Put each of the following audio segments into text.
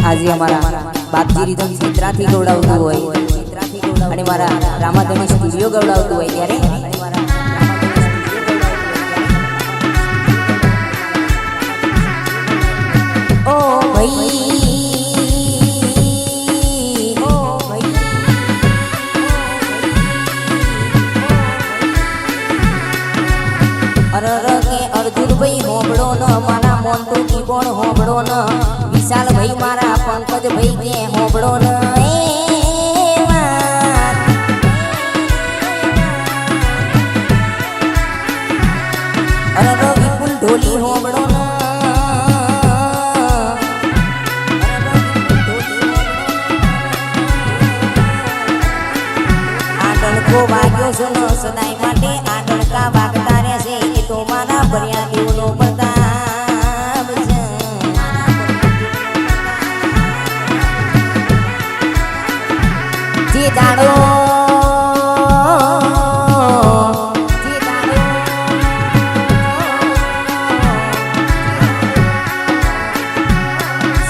આજે અમારા બાપજી રીધમ ચિત્રાથી ગવડાવતું હોય અને મારા રામાધણી સ્ટુડિયો ગવડાવતું હોય ત્યારે ઓ ભાઈ अर्जुन भाई होबड़ो न मारा मोंटू की कोण होबड़ो न विशाल भाई मारा पंकज भाई के होबड़ो न अरे विपुल ढोली होबड़ो न आटल को वाग्यो सुनो सदाई माटे आटल का वागता रहेशे तो मारा बरिया देवनो प्रताप छे जे दाड़ो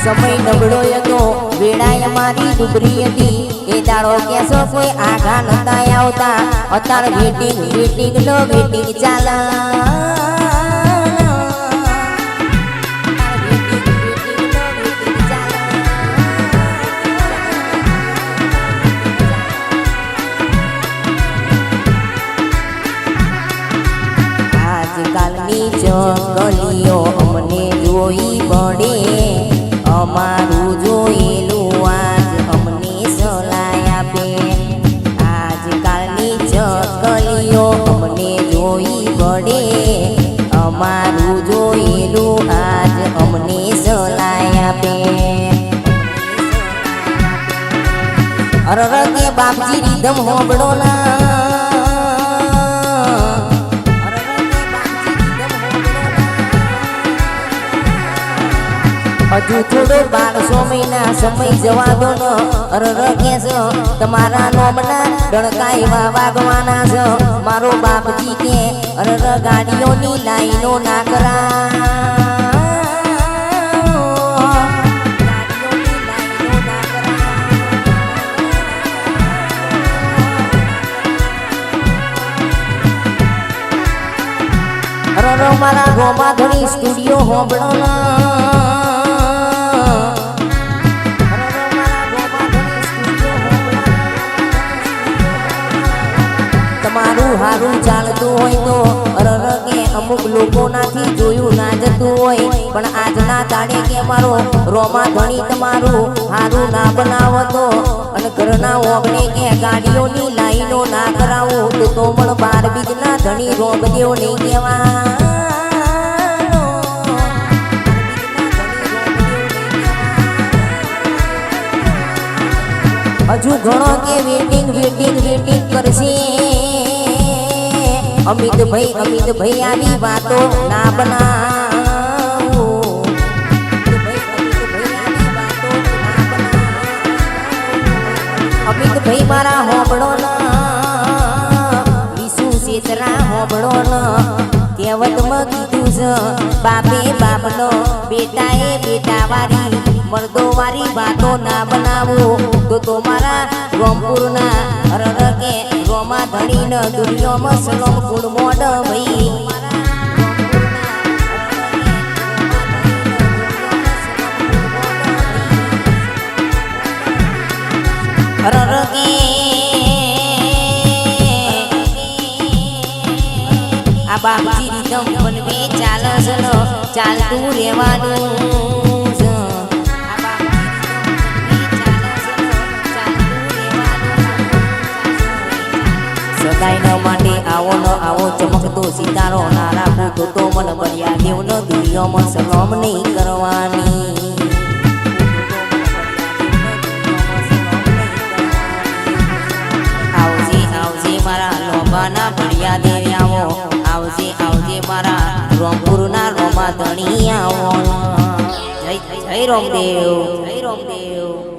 समय नबड़ो હતો વેળાએ મારી ડુબરી હતી એ દાડો કેસો કોઈ આઘા નતા આવતા અત્યારે વેટિંગ નો વેટિંગ ચાલે આજકાલની જંગલીઓ અમને જોઈ પડે અમારું જોયેલું આજ અમને સલાહ આપે આજકાલની ચકલીઓ અમને જોઈ પડે અમારું જોયેલું આજ અમને સલાહ આપે અરર કે બાપજી રીધમ હોબળો ના હજુ થોડો 1200 મહિના સમય જવા દો ન અરર કેસ તમારા નોમના ડણકા એવા વાગવાના છે મારો બાપજી કે અરર ગાડીઓની લાઈનો ના કરા અરર મારા રોમાધણી સ્ટુડિયો હોબળો ના તમારું હારું ચાલતું હોય તો અરર કે અમુક લોકોનાથી જોયું ના જતું હોય પણ આજના તાળે કે મારો રોમા ધણી તમારું હારું ના બનાવતો અને ઘરના ઓગણે કે ગાડીઓની લાઈનો ના કરાવો તો પણ 12 બીજના ધણી રોમદેવ નહીં કહેવા હજુ ઘણો કે વેટિંગ કરશે અમિત ભાઈ આવી વાતો ના બનાવો અમિત ભાઈ મારા હોબળો ના વિશુ શેતરા હોબળો ના કહેવતમાં કીધું છે બાપે બાપનો બેટાએ બેટાવાળી મર્દોવાળી વાતો ના બનાવો તો મારા રોમપુરના અરર કે રોમા ધણી ન દુનિયામાં સલોમ ગુણ મોડ ભાઈ અરર કે આ બાપજી રીધમ બનવે ચાલસ ન ચાલતું રહેવાનું સદાયના માટે આવો ન આવો ચમકતો સિતારો ના રાખું તો મન બળ્યા દેવ ન દુનિયામાં સલામ નહીં કરવાની આવજે મારા લોબાના બળ્યા દેવ આવો આવજે મારા રોમપુરના રોમા ધણી આવો જય રોમદેવ